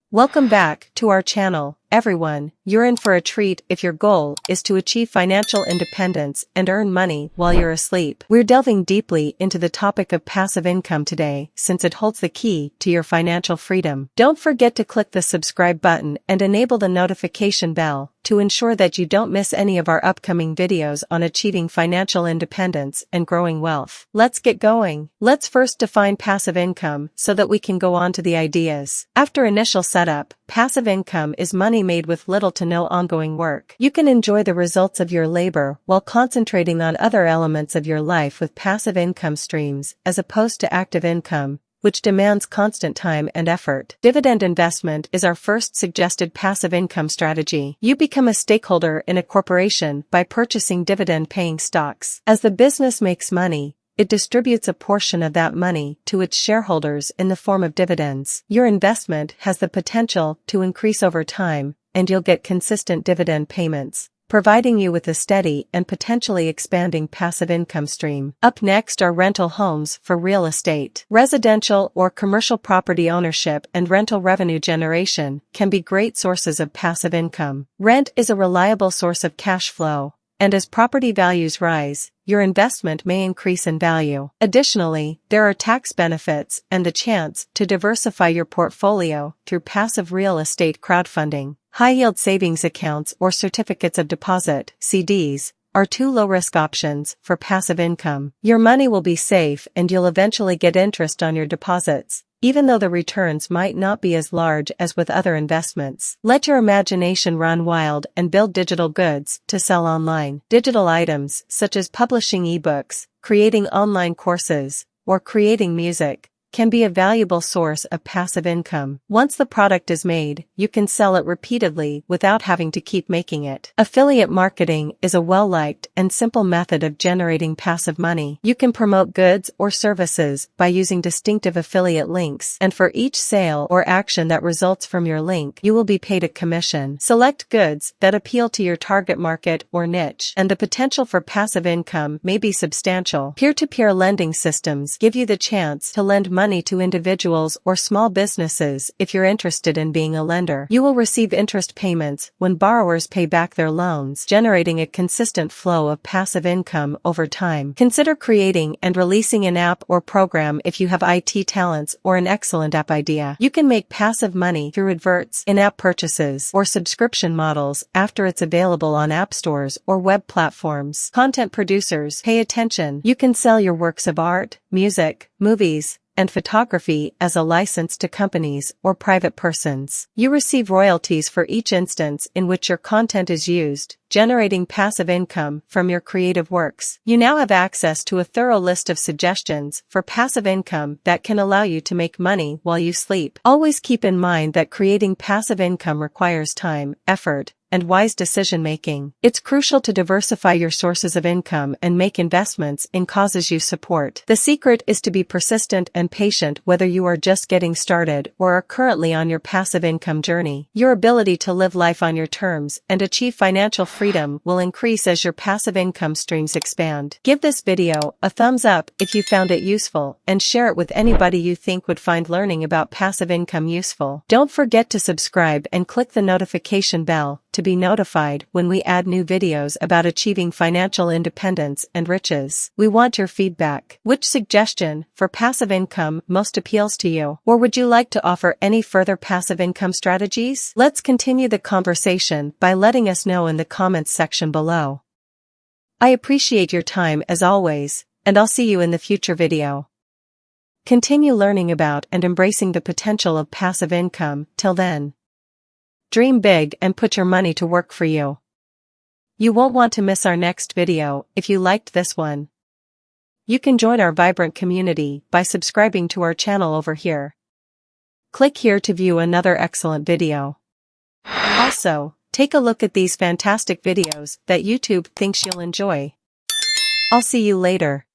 Welcome back to our channel, everyone. You're in for a treat if your goal is to achieve financial independence and earn money while you're asleep. We're delving deeply into the topic of passive income today since it holds the key to your financial freedom. Don't forget to click the subscribe button and enable the notification bell to ensure that you don't miss any of our upcoming videos on achieving financial independence and growing wealth. Let's get going. Let's first define passive income so that we can go on to the ideas. After initial setup, passive income is money made with little to no ongoing work. You can enjoy the results of your labor while concentrating on other elements of your life with passive income streams as opposed to active income, which demands constant time and effort. Dividend investment is our first suggested passive income strategy. You become a stakeholder in a corporation by purchasing dividend-paying stocks. As the business makes money, it distributes a portion of that money to its shareholders in the form of dividends. Your investment has the potential to increase over time, and you'll get consistent dividend payments, providing you with a steady and potentially expanding passive income stream. Up next are rental homes for real estate. Residential or commercial property ownership and rental revenue generation can be great sources of passive income. Rent is a reliable source of cash flow, and as property values rise, your investment may increase in value. Additionally, there are tax benefits and the chance to diversify your portfolio through passive real estate crowdfunding. High-yield savings accounts or certificates of deposit, CDs, are two low-risk options for passive income. Your money will be safe and you'll eventually get interest on your deposits, even though the returns might not be as large as with other investments. Let your imagination run wild and build digital goods to sell online. Digital items, such as publishing ebooks, creating online courses, or creating music, can be a valuable source of passive income. Once the product is made, you can sell it repeatedly without having to keep making it. Affiliate marketing is a well-liked and simple method of generating passive money. You can promote goods or services by using distinctive affiliate links, and for each sale or action that results from your link, you will be paid a commission. Select goods that appeal to your target market or niche, and the potential for passive income may be substantial. Peer-to-peer lending systems give you the chance to lend money to individuals or small businesses if you're interested in being a lender. You will receive interest payments when borrowers pay back their loans, generating a consistent flow of passive income over time. Consider creating and releasing an app or program if you have IT talents or an excellent app idea. You can make passive money through adverts, in-app purchases, or subscription models after it's available on app stores or web platforms. Content producers, pay attention. You can sell your works of art, music, movies, and photography as a license to companies or private persons. You receive royalties for each instance in which your content is used, generating passive income from your creative works. You now have access to a thorough list of suggestions for passive income that can allow you to make money while you sleep. Always keep in mind that creating passive income requires time, effort, and wise decision-making. It's crucial to diversify your sources of income and make investments in causes you support. The secret is to be persistent and patient whether you are just getting started or are currently on your passive income journey. Your ability to live life on your terms and achieve financial freedom will increase as your passive income streams expand. Give this video a thumbs up if you found it useful and share it with anybody you think would find learning about passive income useful. Don't forget to subscribe and click the notification bell to be notified when we add new videos about achieving financial independence and riches. We want your feedback. Which suggestion for passive income most appeals to you? Or would you like to offer any further passive income strategies? Let's continue the conversation by letting us know in the comments section below. I appreciate your time as always, and I'll see you in the future video. Continue learning about and embracing the potential of passive income. Till then, dream big and put your money to work for you. You won't want to miss our next video if you liked this one. You can join our vibrant community by subscribing to our channel over here. Click here to view another excellent video. Also, take a look at these fantastic videos that YouTube thinks you'll enjoy. I'll see you later.